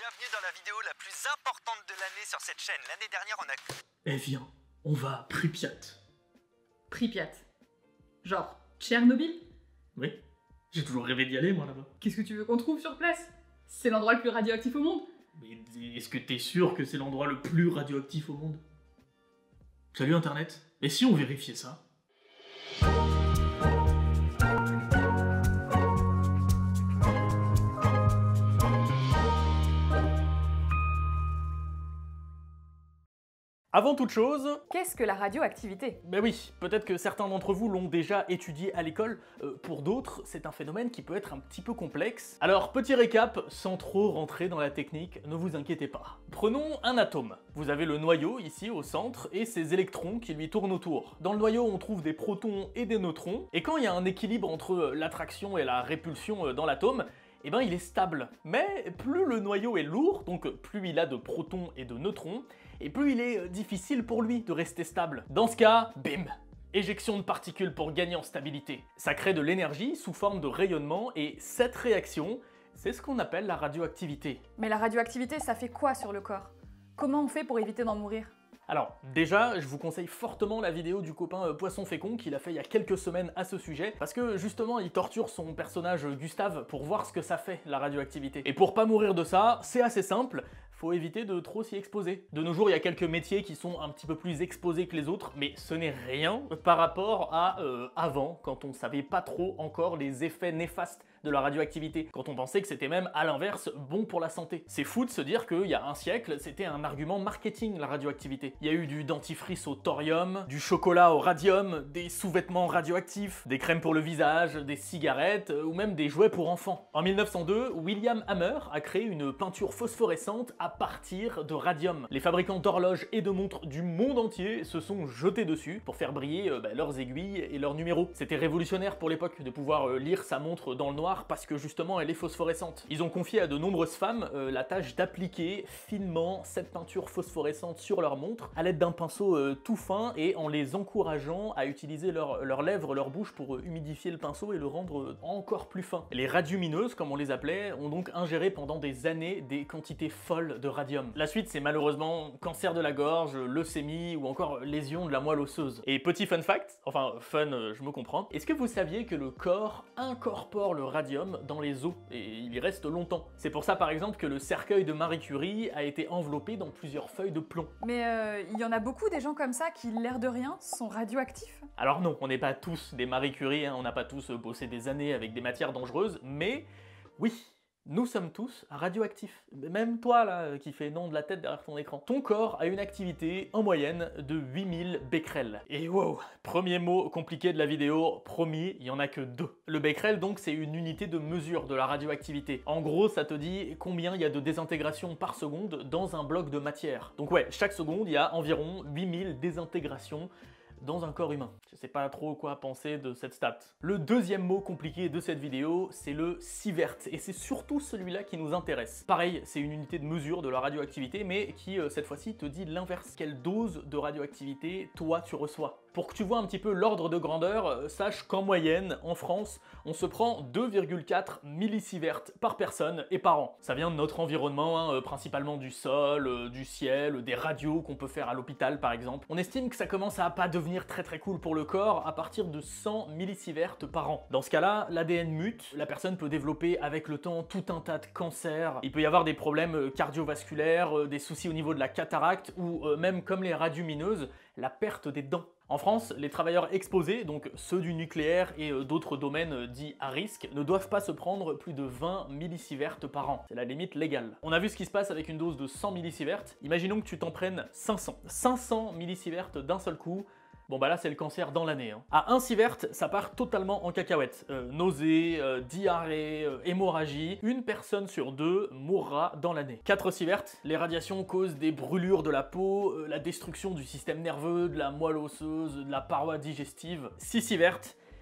Bienvenue dans la vidéo la plus importante de l'année sur cette chaîne. L'année dernière, on a... Eh viens, on va à Pripyat. Pripyat. Genre Tchernobyl? Oui, j'ai toujours rêvé d'y aller, moi, là-bas. Qu'est-ce que tu veux qu'on trouve sur place? C'est l'endroit le plus radioactif au monde. Mais est-ce que t'es sûr que c'est l'endroit le plus radioactif au monde? Salut Internet. Et si on vérifiait ça? Avant toute chose, Qu'est-ce que la radioactivité? ben oui, peut-être que certains d'entre vous l'ont déjà étudié à l'école, pour d'autres, c'est un phénomène qui peut être un petit peu complexe. Alors, petit récap, sans trop rentrer dans la technique, ne vous inquiétez pas. Prenons un atome. Vous avez le noyau, ici, au centre, et ses électrons qui lui tournent autour. Dans le noyau, on trouve des protons et des neutrons, et quand il y a un équilibre entre l'attraction et la répulsion dans l'atome, eh ben il est stable. Mais plus le noyau est lourd, donc plus il a de protons et de neutrons, et plus il est difficile pour lui de rester stable. Dans ce cas, bim! Éjection de particules pour gagner en stabilité. Ça crée de l'énergie sous forme de rayonnement, et cette réaction, c'est ce qu'on appelle la radioactivité. Mais la radioactivité, ça fait quoi sur le corps? Comment on fait pour éviter d'en mourir? Alors, déjà, je vous conseille fortement la vidéo du copain Poisson Fécond qu'il a fait il y a quelques semaines à ce sujet, parce que justement, il torture son personnage Gustave pour voir ce que ça fait, la radioactivité. Et pour pas mourir de ça, c'est assez simple, faut éviter de trop s'y exposer. De nos jours, il y a quelques métiers qui sont un petit peu plus exposés que les autres, mais ce n'est rien par rapport à avant, quand on savait pas trop encore les effets néfastes de la radioactivité, quand on pensait que c'était même, à l'inverse, bon pour la santé. C'est fou de se dire qu'il y a un siècle, c'était un argument marketing, la radioactivité. Il y a eu du dentifrice au thorium, du chocolat au radium, des sous-vêtements radioactifs, des crèmes pour le visage, des cigarettes, ou même des jouets pour enfants. En 1902, William Hammer a créé une peinture phosphorescente à partir de radium. Les fabricants d'horloges et de montres du monde entier se sont jetés dessus pour faire briller leurs aiguilles et leurs numéros. C'était révolutionnaire pour l'époque de pouvoir lire sa montre dans le noir parce que justement elle est phosphorescente. Ils ont confié à de nombreuses femmes la tâche d'appliquer finement cette peinture phosphorescente sur leur montre à l'aide d'un pinceau tout fin et en les encourageant à utiliser leurs lèvres, leur bouche pour humidifier le pinceau et le rendre encore plus fin. Les radiumineuses, comme on les appelait, ont donc ingéré pendant des années des quantités folles de radium. La suite, c'est malheureusement cancer de la gorge, leucémie ou encore lésion de la moelle osseuse. Et petit fun fact, enfin fun, je me comprends, est-ce que vous saviez que le corps incorpore le radium dans les os et il y reste longtemps? C'est pour ça par exemple que le cercueil de Marie Curie a été enveloppé dans plusieurs feuilles de plomb. Mais il y en a beaucoup des gens comme ça qui, l'air de rien, sont radioactifs? Alors non, on n'est pas tous des Marie Curie, hein, on n'a pas tous bossé des années avec des matières dangereuses, mais oui, nous sommes tous radioactifs. Même toi, là, qui fais non de la tête derrière ton écran. Ton corps a une activité, en moyenne, de 8000 becquerels. Et wow, premier mot compliqué de la vidéo, promis, il y en a que 2. Le becquerel, donc, c'est une unité de mesure de la radioactivité. En gros, ça te dit combien il y a de désintégration par seconde dans un bloc de matière. Donc ouais, chaque seconde, il y a environ 8000 désintégrations dans un corps humain. Je sais pas trop quoi penser de cette stat. Le deuxième mot compliqué de cette vidéo, c'est le sievert, et c'est surtout celui-là qui nous intéresse. Pareil, c'est une unité de mesure de la radioactivité, mais qui, cette fois-ci, te dit l'inverse. Quelle dose de radioactivité, toi, tu reçois? Pour que tu vois un petit peu l'ordre de grandeur, sache qu'en moyenne, en France, on se prend 2,4 millisieverts par personne et par an. Ça vient de notre environnement, hein, principalement du sol, du ciel, des radios qu'on peut faire à l'hôpital par exemple. On estime que ça commence à pas devenir très cool pour le corps à partir de 100 millisieverts par an. Dans ce cas-là, l'ADN mute, la personne peut développer avec le temps tout un tas de cancers, il peut y avoir des problèmes cardiovasculaires, des soucis au niveau de la cataracte ou même comme les radiumineuses, la perte des dents. En France, les travailleurs exposés, donc ceux du nucléaire et d'autres domaines dits à risque, ne doivent pas se prendre plus de 20 millisieverts par an. C'est la limite légale. On a vu ce qui se passe avec une dose de 100 millisieverts. Imaginons que tu t'en prennes 500. 500 millisieverts d'un seul coup. Bon bah là c'est le cancer dans l'année. Hein. À 1 sievert, ça part totalement en cacahuète. Nausées, diarrhée, hémorragie. Une personne sur 2 mourra dans l'année. 4 sieverts, les radiations causent des brûlures de la peau, la destruction du système nerveux, de la moelle osseuse, de la paroi digestive. 6 sieverts,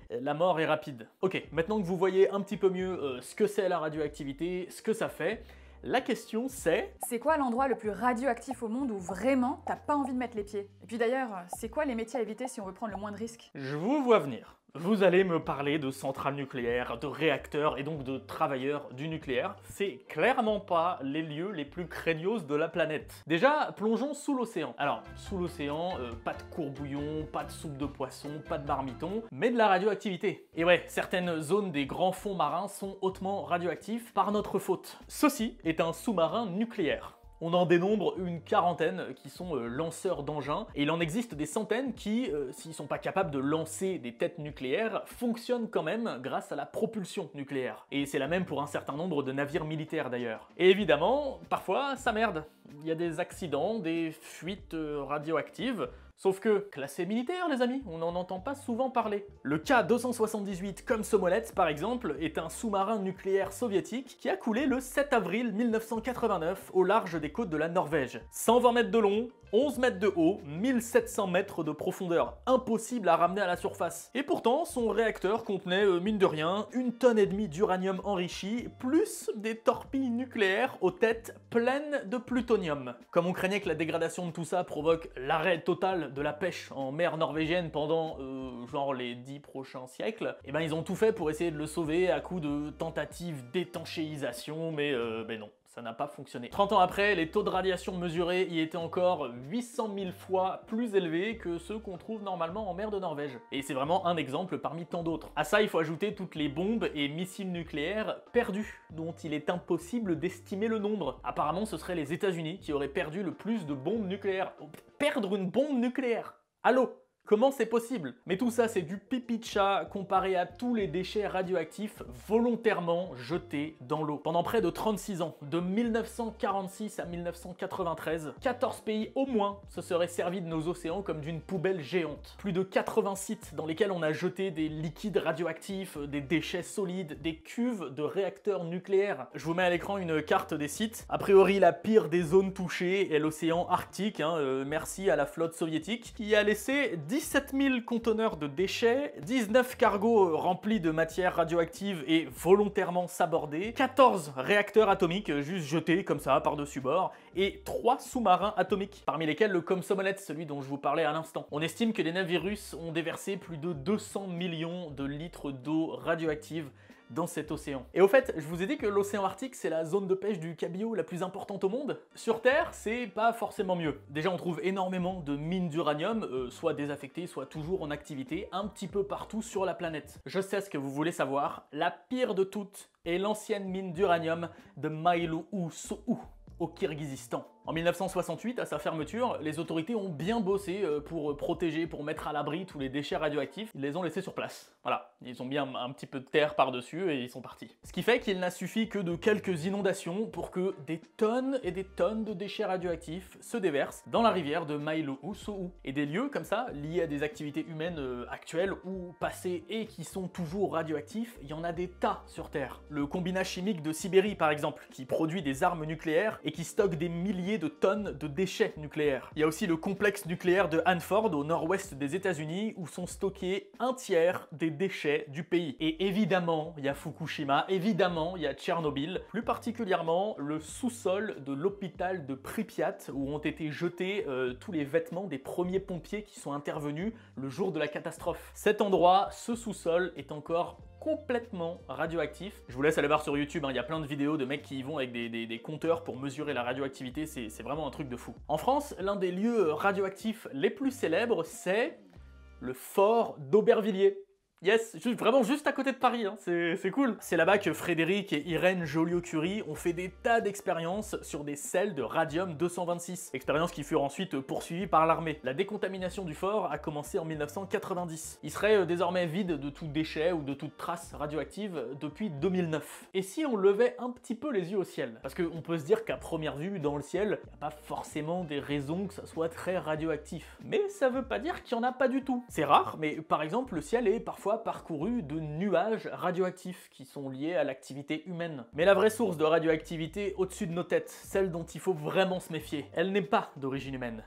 la mort est rapide. Ok, maintenant que vous voyez un petit peu mieux ce que c'est la radioactivité, ce que ça fait, la question c'est... C'est quoi l'endroit le plus radioactif au monde où vraiment t'as pas envie de mettre les pieds? Et puis d'ailleurs, c'est quoi les métiers à éviter si on veut prendre le moins de risques? Je vous vois venir. Vous allez me parler de centrales nucléaires, de réacteurs et donc de travailleurs du nucléaire. C'est clairement pas les lieux les plus craignos de la planète. Déjà, plongeons sous l'océan. Alors, sous l'océan, pas de courbouillon, pas de soupe de poisson, pas de marmiton, mais de la radioactivité. Et ouais, certaines zones des grands fonds marins sont hautement radioactifs par notre faute. Ceci est un sous-marin nucléaire. On en dénombre une quarantaine qui sont lanceurs d'engins, et il en existe des centaines qui, s'ils sont pas capables de lancer des têtes nucléaires, fonctionnent quand même grâce à la propulsion nucléaire. Et c'est la même pour un certain nombre de navires militaires d'ailleurs. Et évidemment, parfois, ça merde. Il y a des accidents, des fuites radioactives. Sauf que, classé militaire les amis, on n'en entend pas souvent parler. Le K-278 Komsomolets par exemple est un sous-marin nucléaire soviétique qui a coulé le 7 avril 1989 au large des côtes de la Norvège. 120 mètres de long, 11 mètres de haut, 1700 mètres de profondeur, impossible à ramener à la surface. Et pourtant, son réacteur contenait, mine de rien, 1,5 tonne d'uranium enrichi, plus des torpilles nucléaires aux têtes pleines de plutonium. Comme on craignait que la dégradation de tout ça provoque l'arrêt total de la pêche en mer norvégienne pendant, genre les 10 prochains siècles, et ben ils ont tout fait pour essayer de le sauver à coup de tentatives d'étanchéisation, mais non. Ça n'a pas fonctionné. 30 ans après, les taux de radiation mesurés y étaient encore 800 000 fois plus élevés que ceux qu'on trouve normalement en mer de Norvège. Et c'est vraiment un exemple parmi tant d'autres. À ça, il faut ajouter toutes les bombes et missiles nucléaires perdus, dont il est impossible d'estimer le nombre. Apparemment, ce seraient les États-Unis qui auraient perdu le plus de bombes nucléaires. Perdre une bombe nucléaire! Allô? Comment c'est possible? Mais tout ça, c'est du pipi de chat comparé à tous les déchets radioactifs volontairement jetés dans l'eau. Pendant près de 36 ans, de 1946 à 1993, 14 pays au moins se seraient servis de nos océans comme d'une poubelle géante. Plus de 80 sites dans lesquels on a jeté des liquides radioactifs, des déchets solides, des cuves de réacteurs nucléaires. Je vous mets à l'écran une carte des sites. A priori, la pire des zones touchées est l'océan Arctique, merci à la flotte soviétique, qui a laissé 17 000 conteneurs de déchets, 19 cargos remplis de matières radioactives et volontairement sabordés, 14 réacteurs atomiques juste jetés comme ça par-dessus bord, et 3 sous-marins atomiques, parmi lesquels le Komsomolets, celui dont je vous parlais à l'instant. On estime que les navires russes ont déversé plus de 200 millions de litres d'eau radioactive dans cet océan. Et au fait, je vous ai dit que l'océan Arctique, c'est la zone de pêche du cabillaud la plus importante au monde. Sur Terre, c'est pas forcément mieux. Déjà, on trouve énormément de mines d'uranium, soit désaffectées, soit toujours en activité, un petit peu partout sur la planète. Je sais ce que vous voulez savoir, la pire de toutes est l'ancienne mine d'uranium de Mailu-So'u, au Kirghizistan. En 1968, à sa fermeture, les autorités ont bien bossé pour protéger, pour mettre à l'abri tous les déchets radioactifs. Ils les ont laissés sur place. Voilà, ils ont mis un petit peu de terre par-dessus et ils sont partis. Ce qui fait qu'il n'a suffi que de quelques inondations pour que des tonnes et des tonnes de déchets radioactifs se déversent dans la rivière de Mailu-So'u. Et des lieux comme ça, liés à des activités humaines actuelles ou passées et qui sont toujours radioactifs, il y en a des tas sur Terre. Le combinat chimique de Sibérie, par exemple, qui produit des armes nucléaires et qui stocke des milliers de tonnes de déchets nucléaires. Il y a aussi le complexe nucléaire de Hanford au nord-ouest des États-Unis où sont stockés un tiers des déchets du pays. Et évidemment, il y a Fukushima, évidemment, il y a Tchernobyl, plus particulièrement le sous-sol de l'hôpital de Pripyat où ont été jetés tous les vêtements des premiers pompiers qui sont intervenus le jour de la catastrophe. Cet endroit, ce sous-sol, est encore complètement radioactif. Je vous laisse aller voir sur YouTube, il y a plein de vidéos de mecs qui y vont avec des compteurs pour mesurer la radioactivité, c'est vraiment un truc de fou. En France, l'un des lieux radioactifs les plus célèbres, c'est le fort d'Aubervilliers. Yes, vraiment juste à côté de Paris, c'est cool. C'est là-bas que Frédéric et Irène Joliot-Curie ont fait des tas d'expériences sur des sels de radium-226, expériences qui furent ensuite poursuivies par l'armée. La décontamination du fort a commencé en 1990. Il serait désormais vide de tout déchet ou de toute trace radioactive depuis 2009. Et si on levait un petit peu les yeux au ciel? Parce qu'on peut se dire qu'à première vue, dans le ciel, il n'y a pas forcément des raisons que ça soit très radioactif. Mais ça veut pas dire qu'il n'y en a pas du tout. C'est rare, mais par exemple, le ciel est parfois parcouru de nuages radioactifs qui sont liés à l'activité humaine. Mais la vraie source de radioactivité au-dessus de nos têtes, celle dont il faut vraiment se méfier, elle n'est pas d'origine humaine.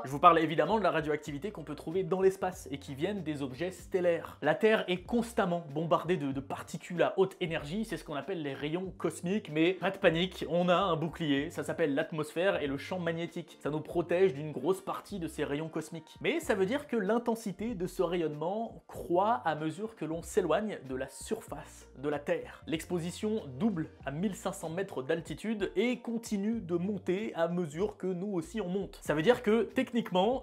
Je vous parle évidemment de la radioactivité qu'on peut trouver dans l'espace et qui viennent des objets stellaires. La Terre est constamment bombardée de particules à haute énergie, c'est ce qu'on appelle les rayons cosmiques, mais pas de panique, on a un bouclier, ça s'appelle l'atmosphère et le champ magnétique. Ça nous protège d'une grosse partie de ces rayons cosmiques. Mais ça veut dire que l'intensité de ce rayonnement croît à mesure que l'on s'éloigne de la surface de la Terre. L'exposition double à 1500 mètres d'altitude et continue de monter à mesure que nous aussi on monte. Ça veut dire que techniquement,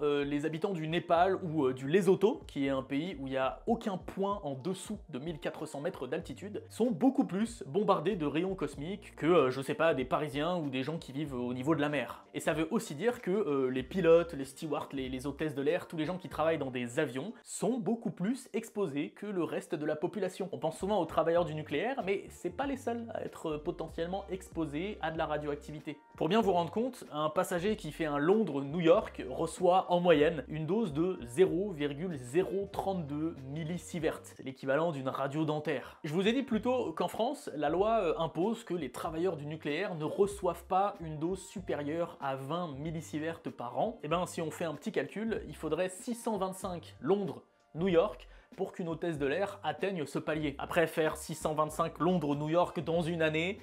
les habitants du Népal ou du Lesotho, qui est un pays où il n'y a aucun point en dessous de 1400 mètres d'altitude, sont beaucoup plus bombardés de rayons cosmiques que, je sais pas, des Parisiens ou des gens qui vivent au niveau de la mer. Et ça veut aussi dire que les pilotes, les stewards, les hôtesses de l'air, tous les gens qui travaillent dans des avions sont beaucoup plus exposés que le reste de la population. On pense souvent aux travailleurs du nucléaire, mais c'est pas les seuls à être potentiellement exposés à de la radioactivité. Pour bien vous rendre compte, un passager qui fait un Londres-New York reçoit en moyenne une dose de 0,032 millisieverts. C'est l'équivalent d'une radio dentaire. Je vous ai dit plus tôt qu'en France, la loi impose que les travailleurs du nucléaire ne reçoivent pas une dose supérieure à 20 millisieverts par an. Et bien si on fait un petit calcul, il faudrait 625 Londres-New York pour qu'une hôtesse de l'air atteigne ce palier. Après, faire 625 Londres-New York dans une année,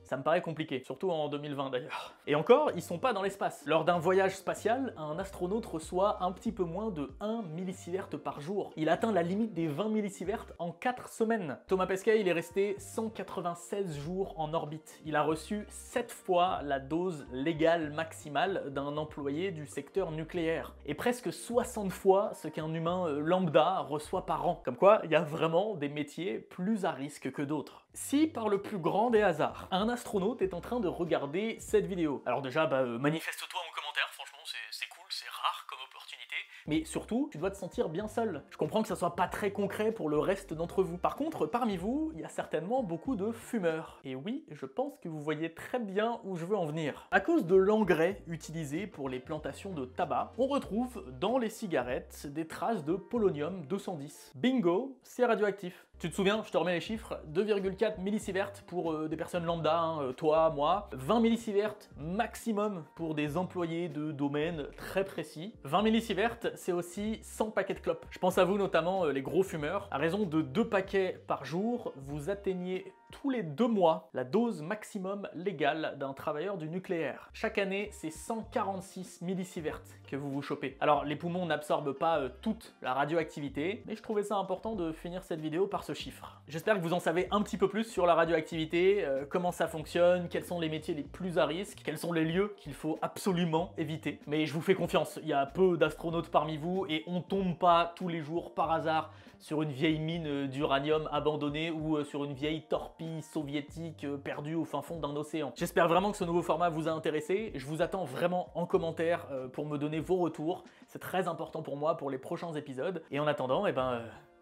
ça me paraît compliqué, surtout en 2020 d'ailleurs. Et encore, ils sont pas dans l'espace. Lors d'un voyage spatial, un astronaute reçoit un petit peu moins de 1 millisievert par jour. Il atteint la limite des 20 millisieverts en 4 semaines. Thomas Pesquet, il est resté 196 jours en orbite. Il a reçu 7 fois la dose légale maximale d'un employé du secteur nucléaire. Et presque 60 fois ce qu'un humain lambda reçoit par an. Comme quoi, il y a vraiment des métiers plus à risque que d'autres. Si par le plus grand des hasards, un astronaute est en train de regarder cette vidéo, alors déjà, manifeste-toi en commentaire, franchement c'est cool, c'est rare comme opportunité, mais surtout, tu dois te sentir bien seul. Je comprends que ça soit pas très concret pour le reste d'entre vous. Par contre, parmi vous, il y a certainement beaucoup de fumeurs. Et oui, je pense que vous voyez très bien où je veux en venir. À cause de l'engrais utilisé pour les plantations de tabac, on retrouve dans les cigarettes des traces de polonium-210. Bingo, c'est radioactif. Tu te souviens, je te remets les chiffres, 2,4 millisieverts pour des personnes lambda, hein, toi, moi, 20 millisieverts maximum pour des employés de domaines très précis. 20 millisieverts, c'est aussi 100 paquets de clopes. Je pense à vous notamment, les gros fumeurs. À raison de 2 paquets par jour, vous atteignez tous les 2 mois la dose maximum légale d'un travailleur du nucléaire. Chaque année, c'est 146 millisieverts que vous vous chopez. Alors, les poumons n'absorbent pas toute la radioactivité, mais je trouvais ça important de finir cette vidéo par ce chiffre. J'espère que vous en savez un petit peu plus sur la radioactivité, comment ça fonctionne, quels sont les métiers les plus à risque, quels sont les lieux qu'il faut absolument éviter. Mais je vous fais confiance, il y a peu d'astronautes parmi vous et on tombe pas tous les jours par hasard sur une vieille mine d'uranium abandonnée ou sur une vieille torpille soviétique perdue au fin fond d'un océan. J'espère vraiment que ce nouveau format vous a intéressé. Je vous attends vraiment en commentaire pour me donner vos retours. C'est très important pour moi pour les prochains épisodes. Et en attendant,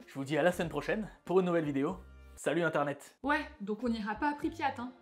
je vous dis à la semaine prochaine pour une nouvelle vidéo. Salut Internet! Ouais, donc on n'ira pas à Pripyat, hein.